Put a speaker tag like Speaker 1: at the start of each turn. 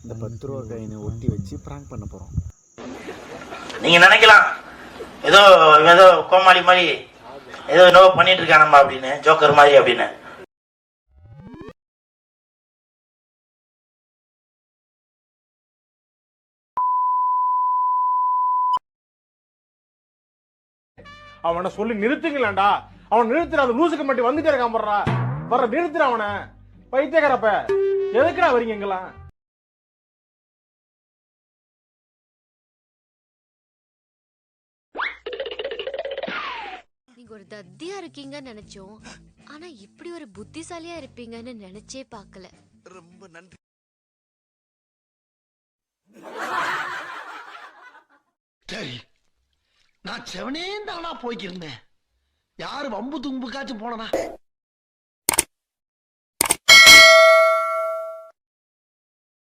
Speaker 1: இந்த 10 ரூபா காயினை ஒட்டி வச்சு பிராங்க் பண்ண போகிறோம்.
Speaker 2: நீங்க நினைக்கலாம் ஏதோ ஏதோ கோமாளி மாதிரி ஏதோ என்னவோ பண்ணிட்டு இருக்கானம்மா அப்படின்னு, ஜோக்கர் மாதிரி அப்படின்னு.
Speaker 3: அவனை சொல்லி நிறுத்துங்களேன்டா. அவன் நிறுத்துற அந்த லூசுக்கு மட்டும் வந்துட்டே இருக்கான் போடுறா. வர நிறுத்துற அவனை. பைத்தியக்காரப்ப எதுக்குடா வரீங்க எங்கெல்லாம்?
Speaker 4: நீங்க ஒரு தத்தியா இருக்கீங்கன்னு நினைச்சோம். ஆனா இப்படி ஒரு புத்திசாலியா இருப்பீங்கன்னு நினைச்சே பார்க்கல.
Speaker 5: ரொம்ப நன்றி. சரி, நான் செவனே தானா போய்க்கிருந்தேன். யாரு வம்பு தும்புக்காச்சும் போனனா?